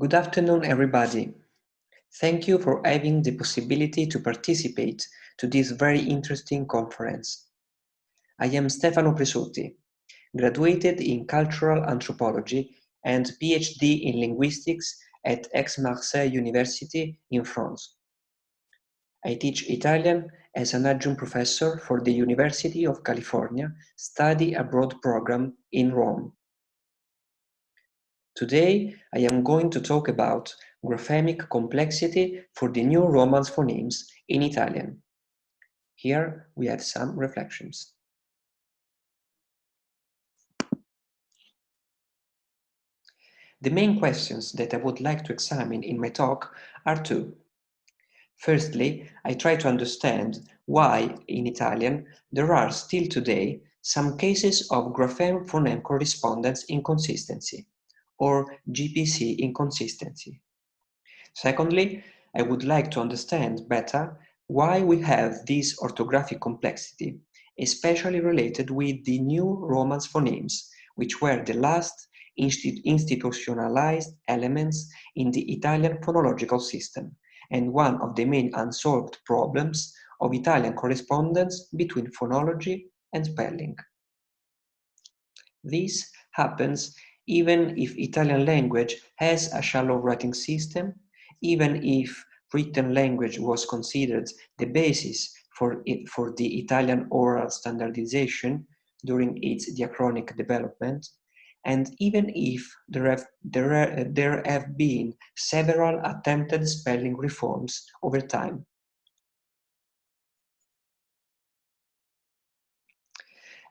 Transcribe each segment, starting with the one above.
Good afternoon, everybody. Thank you for having the possibility to participate to this very interesting conference. I am Stefano Presutti, graduated in Cultural Anthropology and PhD in Linguistics at Aix-Marseille University in France. I teach Italian as an adjunct professor for the University of California Study Abroad program in Rome. Today, I am going to talk about graphemic complexity for the new Romance phonemes in Italian. Here we have some reflections. The main questions that I would like to examine in my talk are two. Firstly, I try to understand why, in Italian, there are still today some cases of grapheme-phoneme correspondence inconsistency, or GPC inconsistency. Secondly, I would like to understand better why we have this orthographic complexity, especially related with the new Romance phonemes, which were the last institutionalized elements in the Italian phonological system, and one of the main unsolved problems of Italian correspondence between phonology and spelling. This happens even if Italian language has a shallow writing system, even if written language was considered the basis for the Italian oral standardization during its diachronic development, and even if there have been several attempted spelling reforms over time.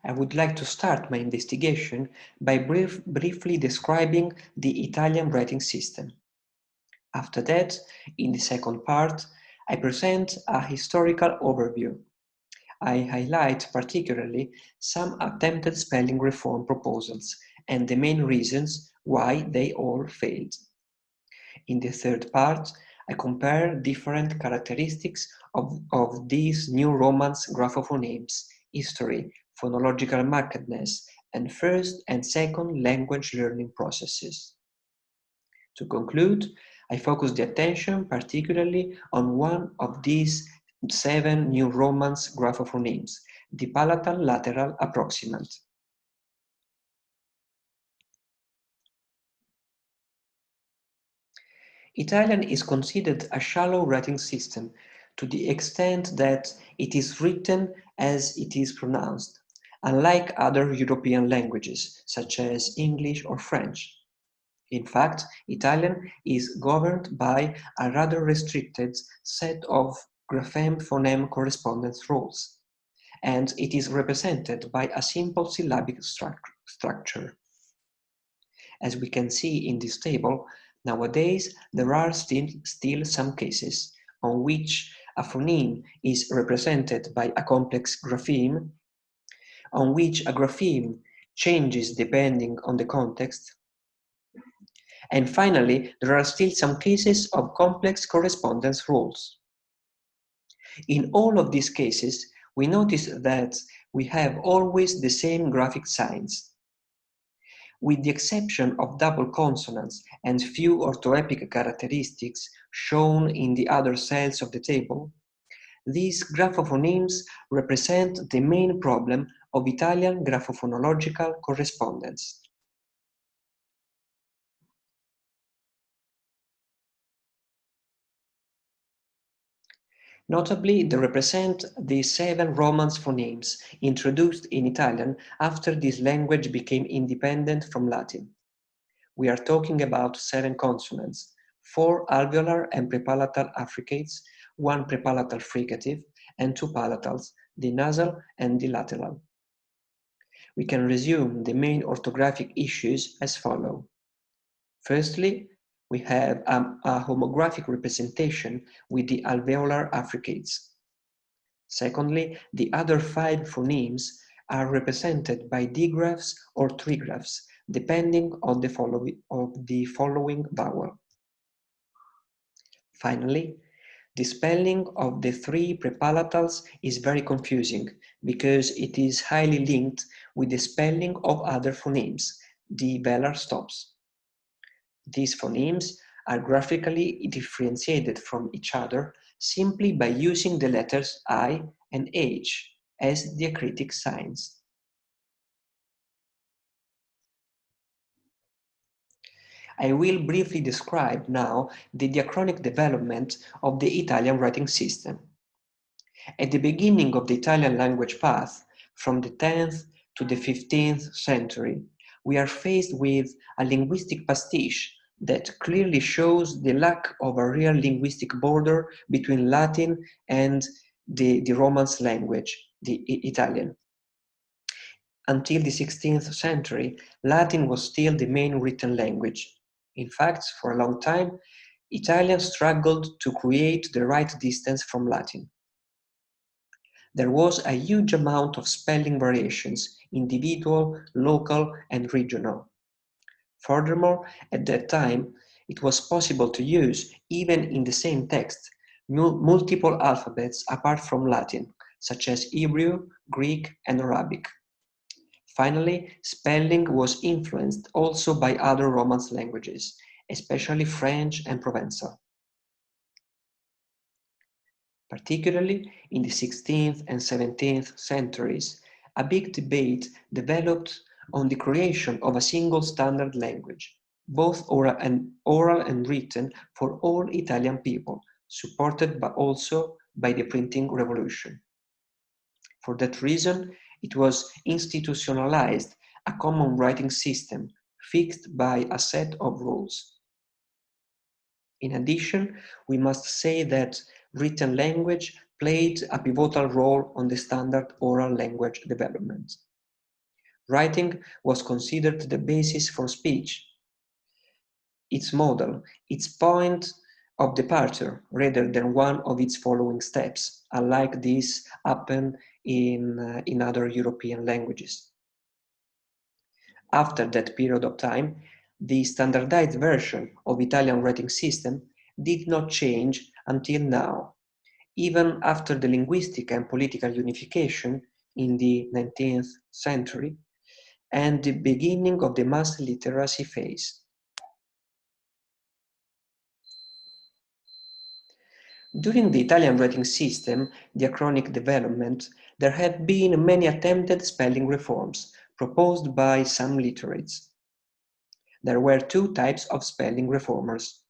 I would like to start my investigation by briefly describing the Italian writing system. After that, in the second part, I present a historical overview. I highlight particularly some attempted spelling reform proposals and the main reasons why they all failed. In the third part, I compare different characteristics of these new Romance graphophonemes, history, phonological markedness, and first and second language learning processes. To conclude, I focus the attention particularly on one of these 7 new Romance graphophonemes, the palatal lateral approximant. Italian is considered a shallow writing system to the extent that it is written as it is pronounced, unlike other European languages such as English or French. In fact, Italian is governed by a rather restricted set of grapheme-phoneme correspondence rules, and it is represented by a simple syllabic structure. As we can see in this table, nowadays there are still some cases on which a phoneme is represented by a complex grapheme, on which a grapheme changes depending on the context, and finally, there are still some cases of complex correspondence rules. In all of these cases, we notice that we have always the same graphic signs. With the exception of double consonants and few orthoepic characteristics shown in the other cells of the table, these graphophonemes represent the main problem of Italian grapho-phonological correspondence. Notably, they represent the 7 Romance phonemes introduced in Italian after this language became independent from Latin. We are talking about 7 consonants, 4 alveolar and prepalatal affricates, 1 prepalatal fricative, and 2 palatals, the nasal and the lateral. We can resume the main orthographic issues as follows. Firstly, we have a homographic representation with the alveolar affricates. Secondly, the other 5 phonemes are represented by digraphs or trigraphs, depending on the following vowel. Finally, the spelling of the 3 prepalatals is very confusing because it is highly linked with the spelling of other phonemes, the velar stops. These phonemes are graphically differentiated from each other simply by using the letters I and H as diacritic signs. I will briefly describe now the diachronic development of the Italian writing system. At the beginning of the Italian language path, from the 10th to the 15th century, we are faced with a linguistic pastiche that clearly shows the lack of a real linguistic border between Latin and the Romance language, the Italian. Until the 16th century, Latin was still the main written language. In fact, for a long time, Italian struggled to create the right distance from Latin. There was a huge amount of spelling variations, individual, local, and regional. Furthermore, at that time, it was possible to use, even in the same text, multiple alphabets apart from Latin, such as Hebrew, Greek, and Arabic. Finally, spelling was influenced also by other Romance languages, especially French and Provençal. Particularly in the 16th and 17th centuries, a big debate developed on the creation of a single standard language, both oral and written for all Italian people, supported but also by the printing revolution. For that reason, it was institutionalized, a common writing system fixed by a set of rules. In addition, we must say that written language played a pivotal role on the standard oral language development. Writing was considered the basis for speech, its model, its point of departure, rather than one of its following steps, unlike this happened in other European languages. After that period of time, the standardized version of Italian writing system did not change until now, even after the linguistic and political unification in the 19th century and the beginning of the mass literacy phase. During the Italian writing system diachronic development, there have been many attempted spelling reforms proposed by some literates. There were two types of spelling reformers: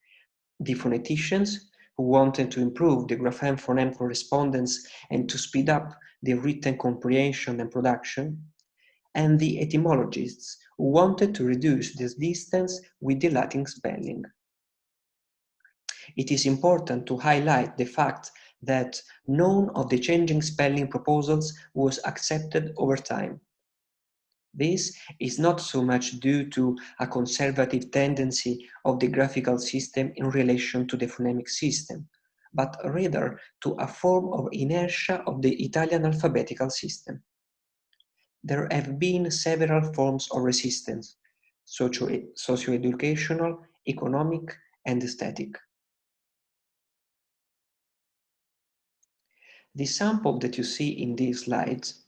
the phoneticians, who wanted to improve the grapheme-phoneme correspondence and to speed up the written comprehension and production, and the etymologists, who wanted to reduce this distance with the Latin spelling. It is important to highlight the fact that none of the changing spelling proposals was accepted over time. This is not so much due to a conservative tendency of the graphical system in relation to the phonemic system, but rather to a form of inertia of the Italian alphabetical system. There have been several forms of resistance: socio-educational, economic, and aesthetic. The sample that you see in these slides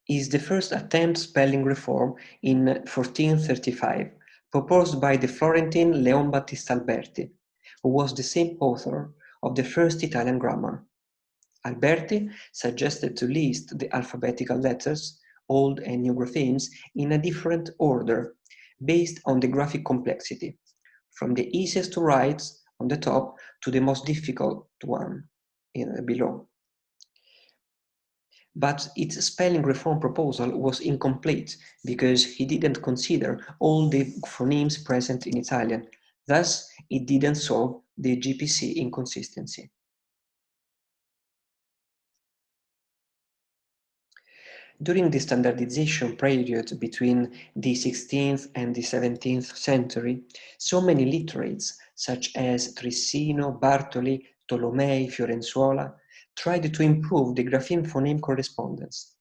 is the first attempt spelling reform in 1435, proposed by the Florentine Leon Battista Alberti, who was the same author of the first Italian grammar. Alberti suggested to list the alphabetical letters, old and new graphemes, in a different order, based on the graphic complexity, from the easiest to write on the top to the most difficult one below. But its spelling reform proposal was incomplete because he didn't consider all the phonemes present in Italian. Thus, it didn't solve the GPC inconsistency. During the standardization period between the 16th and the 17th century, so many literates, such as Trissino, Bartoli, Tolomei, Fiorenzuola, tried to improve the grapheme-phoneme correspondence.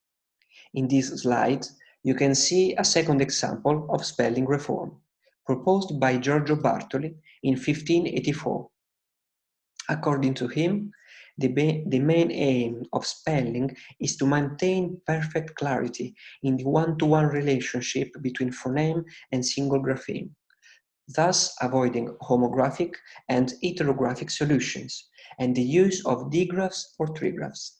In this slide, you can see a second example of spelling reform, proposed by Giorgio Bartoli in 1584. According to him, the main aim of spelling is to maintain perfect clarity in the one-to-one relationship between phoneme and single grapheme. thus avoiding homographic and heterographic solutions and the use of digraphs or trigraphs.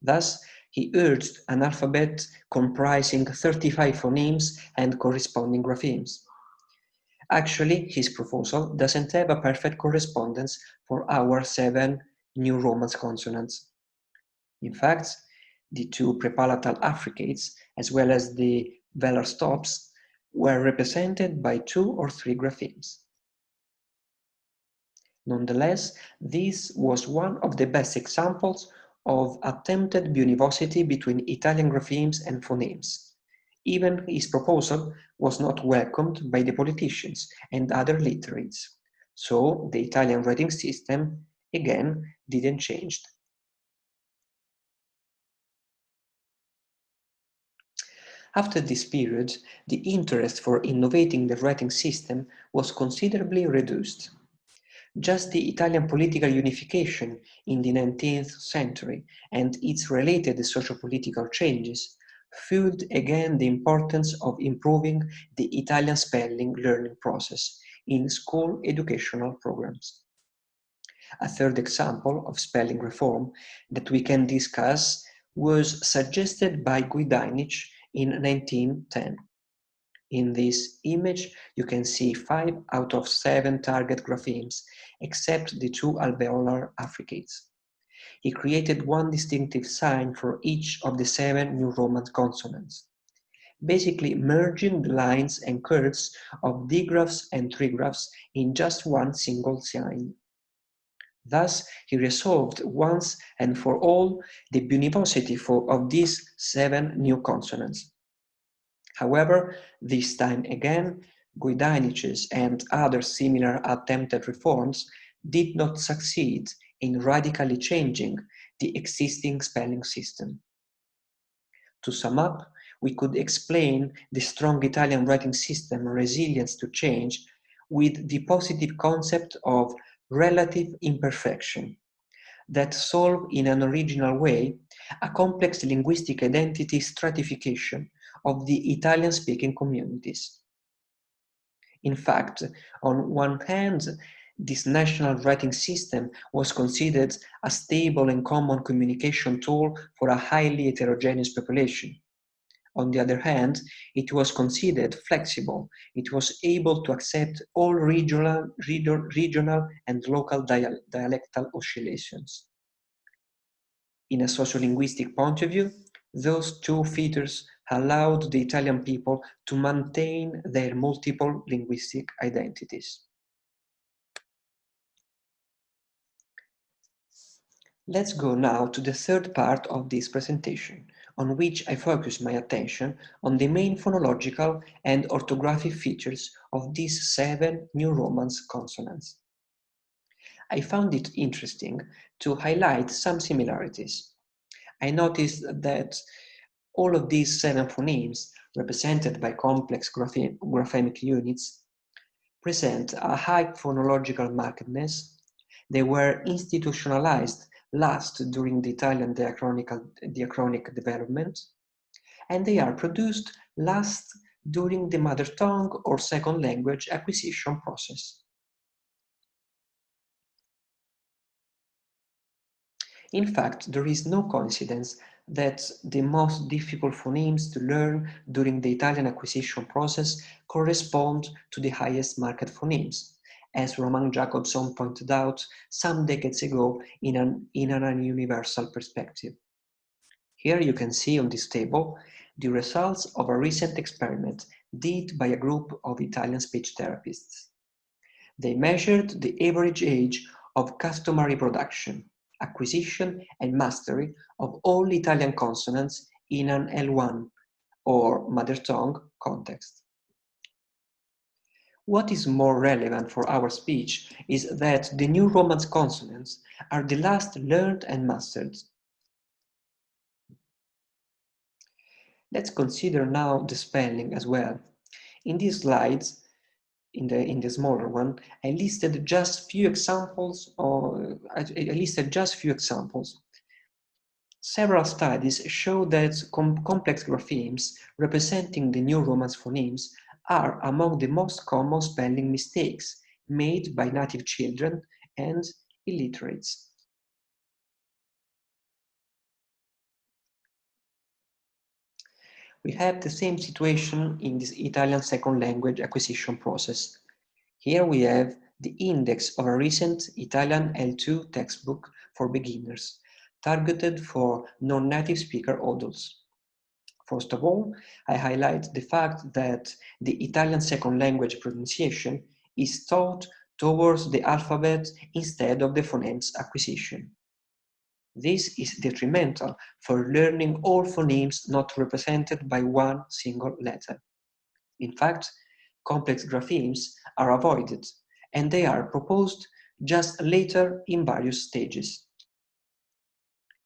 Thus, he urged an alphabet comprising 35 phonemes and corresponding graphemes. Actually, his proposal doesn't have a perfect correspondence for our 7 new Romance consonants. In fact, the 2 prepalatal affricates, as well as the velar stops, were represented by 2 or 3 graphemes. Nonetheless, this was one of the best examples of attempted bunivocity between Italian graphemes and phonemes. Even his proposal was not welcomed by the politicians and other literates, so the Italian writing system, again, didn't change. After this period, the interest for innovating the writing system was considerably reduced. Just the Italian political unification in the 19th century and its related socio-political changes fueled again the importance of improving the Italian spelling learning process in school educational programs. A third example of spelling reform that we can discuss was suggested by Goethe Image in 1910. In this image, you can see 5 out of 7 target graphemes, except the 2 alveolar affricates. He created one distinctive sign for each of the 7 new Roman consonants, basically merging the lines and curves of digraphs and trigraphs in just one single sign. Thus, he resolved once and for all the bunivocity of these 7 new consonants. However, this time again, Goethe's and other similar attempted reforms did not succeed in radically changing the existing spelling system. To sum up, we could explain the strong Italian writing system resilience to change with the positive concept of relative imperfection that solve in an original way a complex linguistic identity stratification of the Italian-speaking communities. In fact, on one hand, this national writing system was considered a stable and common communication tool for a highly heterogeneous population. On the other hand, it was considered flexible. It was able to accept all regional and local dialectal oscillations. In a sociolinguistic point of view, those 2 features allowed the Italian people to maintain their multiple linguistic identities. Let's go now to the third part of this presentation, on which I focus my attention on the main phonological and orthographic features of these 7 new Romance consonants. I found it interesting to highlight some similarities. I noticed that all of these 7 phonemes, represented by complex graphemic units, present a high phonological markedness. They were institutionalized last during the Italian diachronic development, and they are produced last during the mother tongue or second language acquisition process. In fact, there is no coincidence that the most difficult phonemes to learn during the Italian acquisition process correspond to the highest marked phonemes, as Roman Jacobson pointed out some decades ago in an universal perspective. Here you can see on this table the results of a recent experiment did by a group of Italian speech therapists. They measured the average age of customary production, acquisition and mastery of all Italian consonants in an L1 or mother tongue context. What is more relevant for our speech is that the new Romance consonants are the last learned and mastered. Let's consider now the spelling as well. In these slides, in the smaller one, I listed just few examples. Several studies show that complex graphemes representing the new Romance phonemes are among the most common spelling mistakes made by native children and illiterates. We have the same situation in this Italian second language acquisition process. Here we have the index of a recent Italian L2 textbook for beginners, targeted for non-native speaker adults. First of all, I highlight the fact that the Italian second language pronunciation is taught towards the alphabet instead of the phonemes acquisition. This is detrimental for learning all phonemes not represented by one single letter. In fact, complex graphemes are avoided, and they are proposed just later in various stages.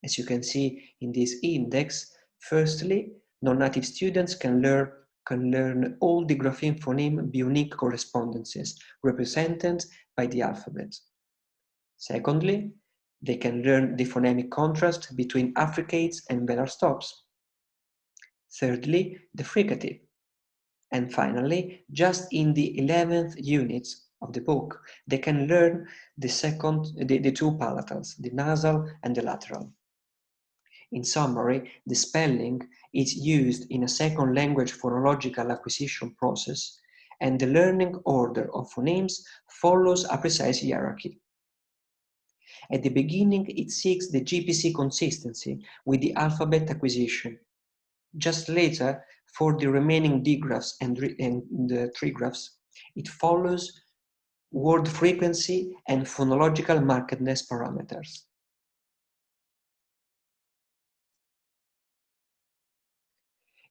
As you can see in this index, firstly, non-native students can learn all the grapheme phoneme bionic correspondences represented by the alphabet. Secondly, they can learn the phonemic contrast between affricates and velar stops. Thirdly, the fricative. And finally, just in the 11th unit of the book, they can learn the two palatals, the nasal and the lateral. In summary, the spelling is used in a second language phonological acquisition process, and the learning order of phonemes follows a precise hierarchy. At the beginning, it seeks the GPC consistency with the alphabet acquisition. Just later, for the remaining digraphs and the trigraphs, it follows word frequency and phonological markedness parameters.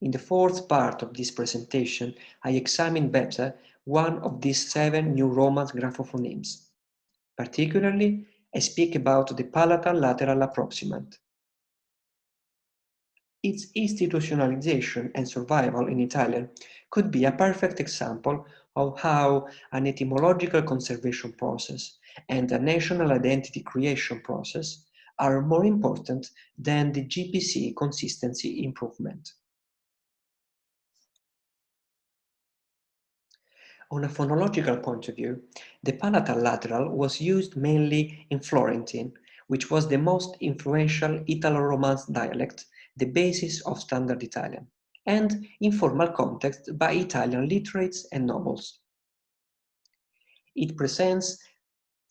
In the fourth part of this presentation, I examine better one of these 7 new Romance graphophonemes. Particularly, I speak about the palatal lateral approximant. Its institutionalization and survival in Italian could be a perfect example of how an etymological conservation process and a national identity creation process are more important than the GPC consistency improvement. On a phonological point of view, the palatal lateral was used mainly in Florentine, which was the most influential Italo-Romance dialect, the basis of Standard Italian, and in formal context by Italian literates and nobles. It presents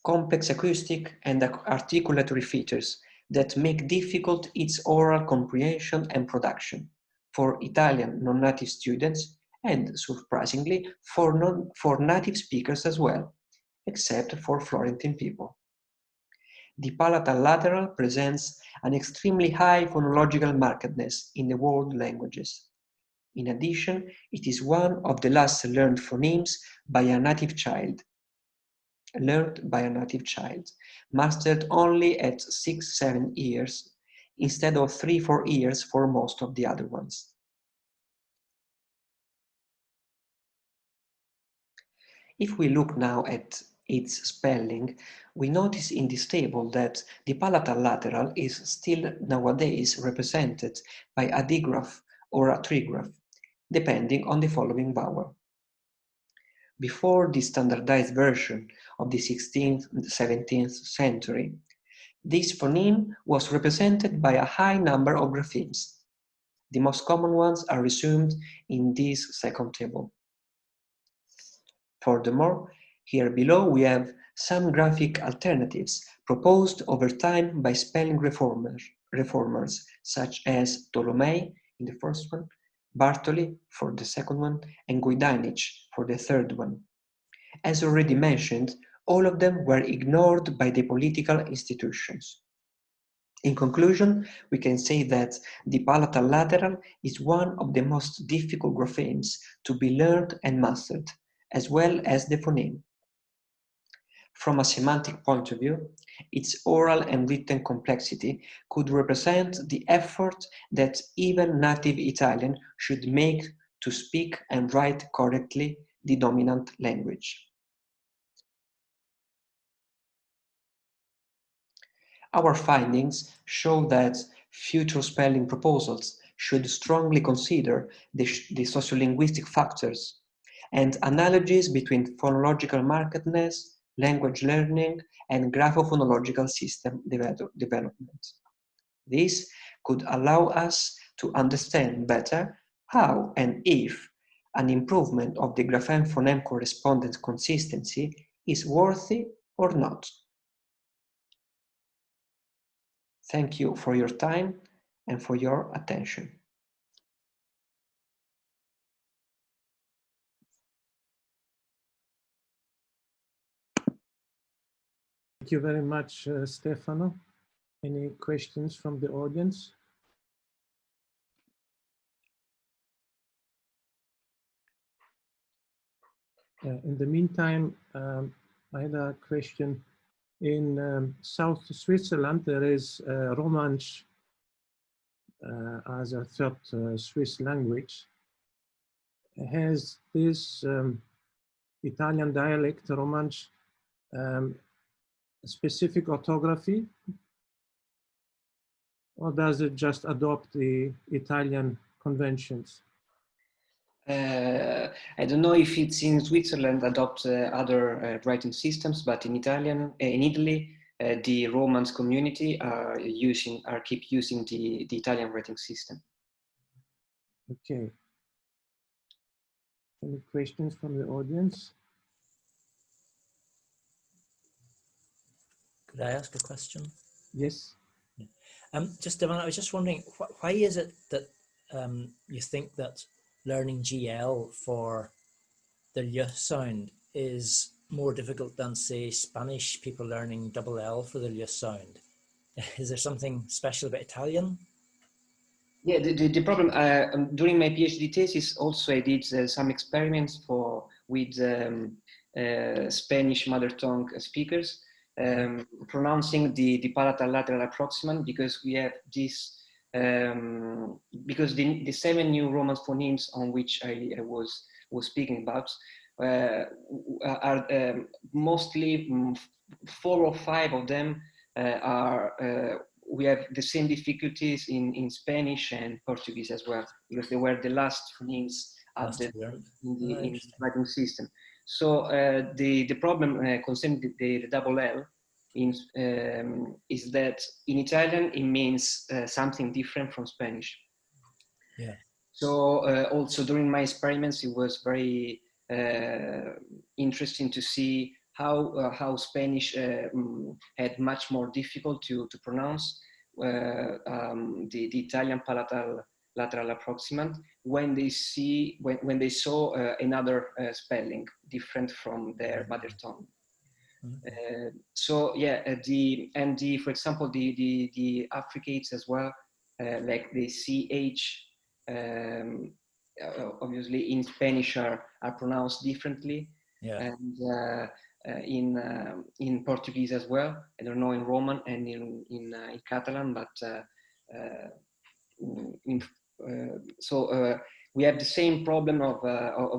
complex acoustic and articulatory features that make difficult its oral comprehension and production for Italian non-native students and, surprisingly, for native speakers as well, except for Florentine people. The palatal lateral presents an extremely high phonological markedness in the world languages. In addition, it is one of the last learned phonemes by a native child, mastered only at 6-7 years, instead of 3-4 years for most of the other ones. If we look now at its spelling, we notice in this table that the palatal lateral is still nowadays represented by a digraph or a trigraph, depending on the following vowel. Before the standardized version of the 16th and 17th century, this phoneme was represented by a high number of graphemes. The most common ones are resumed in this second table. Furthermore, here below we have some graphic alternatives proposed over time by spelling reformers such as Tolomei in the first one, Bartoli for the second one, and Goethe Image for the third one. As already mentioned, all of them were ignored by the political institutions. In conclusion, we can say that the palatal lateral is one of the most difficult graphemes to be learned and mastered, as well as the phoneme. From a semantic point of view, its oral and written complexity could represent the effort that even native Italian should make to speak and write correctly the dominant language. Our findings show that future spelling proposals should strongly consider the sociolinguistic factors and analogies between phonological markedness, language learning, and grapho-phonological system development. This could allow us to understand better how and if an improvement of the grapheme-phoneme correspondence consistency is worthy or not. Thank you for your time and for your attention. Thank you very much, Stefano. Any questions from the audience? In the meantime, I had a question. In South Switzerland, there is Romansh as a third Swiss language. Has this Italian dialect, Romansh, specific orthography, or does it just adopt the Italian conventions? I don't know if it's in Switzerland adopt other writing systems, but in in Italy, the Romance community keep using the Italian writing system. Okay. Any questions from the audience? Could I ask a question? Yes. Just, Stefano, I was just wondering, why is it that you think that learning GL for the L sound is more difficult than, say, Spanish people learning double L for the L sound? Is there something special about Italian? Yeah, the problem during my PhD thesis also I did some experiments with Spanish mother tongue speakers pronouncing the palatal lateral approximant, because we have this because the 7 new Romance phonemes on which I was speaking about are mostly 4 or 5 of them are we have the same difficulties in Spanish and Portuguese as well, because they were the last phonemes added in the writing system. So the problem concerning the double L is that in Italian it means something different from Spanish. Yeah. So also during my experiments, it was very interesting to see how Spanish had much more difficult to pronounce the Italian palatal lateral approximant when they saw another spelling different from their mother tongue. So yeah, for example the affricates as well, like the CH. Obviously in Spanish are pronounced differently, yeah. And in Portuguese as well. I don't know in Roman and in Catalan, but so we have the same problem of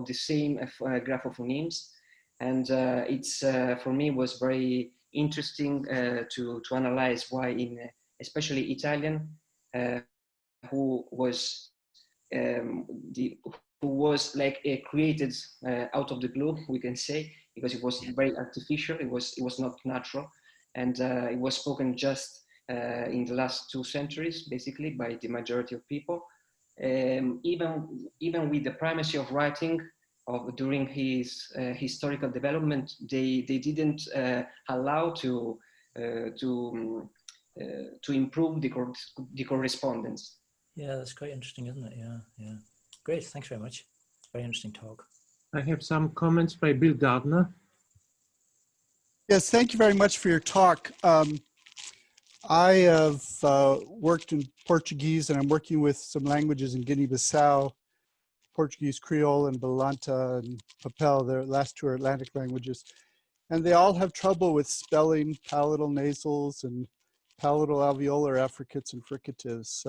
the same graphophonemes, and it's for me was very interesting to analyze why in especially Italian, who was like created out of the blue, we can say, because it was very artificial. It was not natural, and it was spoken just in the last 2 centuries, basically, by the majority of people. Even with the primacy of writing during his historical development, they didn't allow to improve the correspondence. Yeah, that's quite interesting, isn't it? Yeah, yeah. Great, thanks very much. Very interesting talk. I have some comments by Bill Gardner. Yes, thank you very much for your talk. I have worked in Portuguese, and I'm working with some languages in Guinea-Bissau, Portuguese Creole and Balanta and Papel, the last 2 are Atlantic languages. And they all have trouble with spelling palatal nasals and palatal alveolar affricates and fricatives.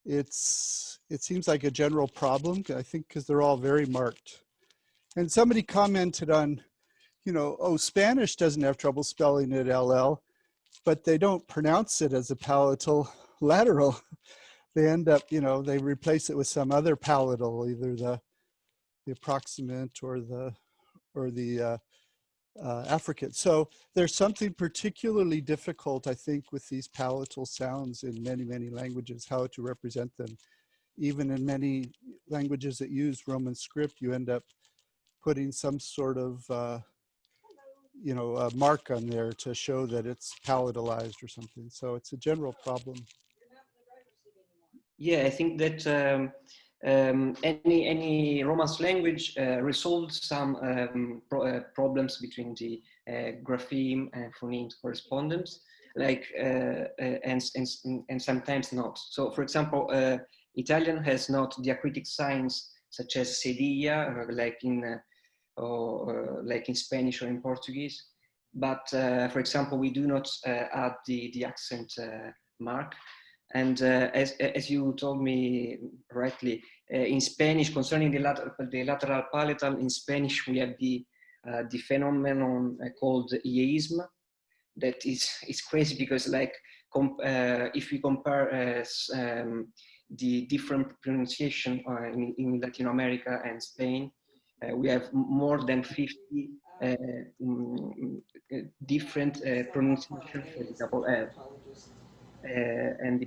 It seems like a general problem, I think, because they're all very marked. And somebody commented on, you know, oh, Spanish doesn't have trouble spelling it LL, but they don't pronounce it as a palatal lateral. They end up, you know, they replace it with some other palatal, either the approximant or the affricate. So there's something particularly difficult, I think, with these palatal sounds in many, many languages, how to represent them. Even in many languages that use Roman script, you end up putting some sort of a mark on there to show that it's palatalized or something. So it's a general problem. Yeah, I think that any Romance language resolves some problems between the grapheme and phoneme correspondence, like and sometimes not. So, for example, Italian has not diacritic signs such as cedilla, like in Spanish or in Portuguese. But for example, we do not add the accent mark. And as you told me rightly, in Spanish, concerning the lateral palatal, in Spanish we have the phenomenon called ieism. That is crazy because, like, if we compare the different pronunciation in Latin America and Spain, we have more than 50 different pronunciations for the double L. And the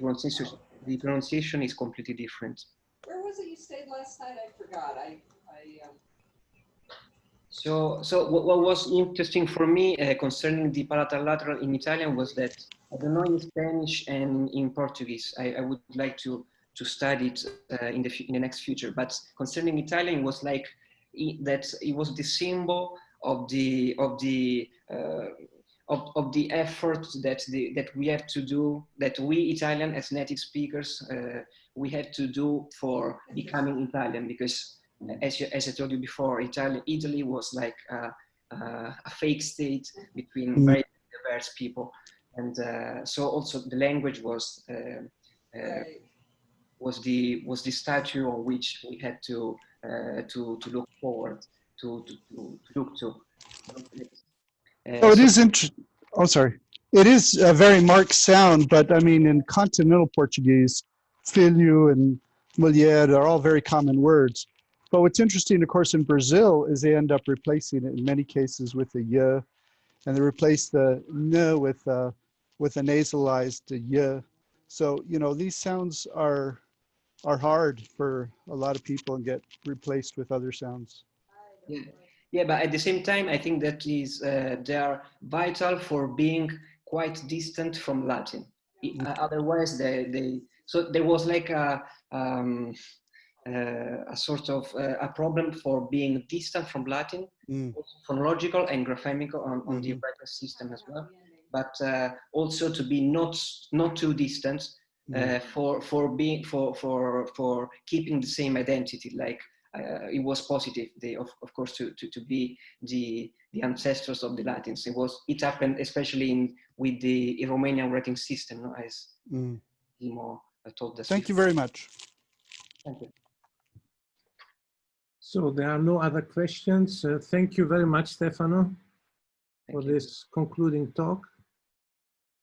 pronunciation is completely different. Where was it you stayed last night? I forgot. So what was interesting for me concerning the palatal lateral in Italian was that, I don't know in Spanish and in Portuguese, I would like to study it in the next future, but concerning Italian, it was like that it was the symbol of the effort that we have to do, that we Italian as native speakers we have to do for becoming Italian, because as I told you before, Italy was like a fake state between very diverse people, and so also the language was the statue on which we had to look forward to look to. So it is interesting. Oh, sorry. It is a very marked sound, but I mean, in continental Portuguese, filho and mulher are all very common words. But what's interesting, of course, in Brazil is they end up replacing it in many cases with a y, and they replace the n with a nasalized y. So, you know, these sounds are hard for a lot of people and get replaced with other sounds. Yeah, but at the same time, I think that they are vital for being quite distant from Latin. Otherwise, so there was like a sort of a problem for being distant from Latin, phonological and graphemic on the writing system as well, but also to be not too distant for keeping the same identity. Like it was positive, of course, to be the ancestors of the Latins. It happened especially with the Romanian writing system, no? As Timo told us. Thank you very much. Thank you. So there are no other questions. Thank you very much, Stefano, for this concluding talk.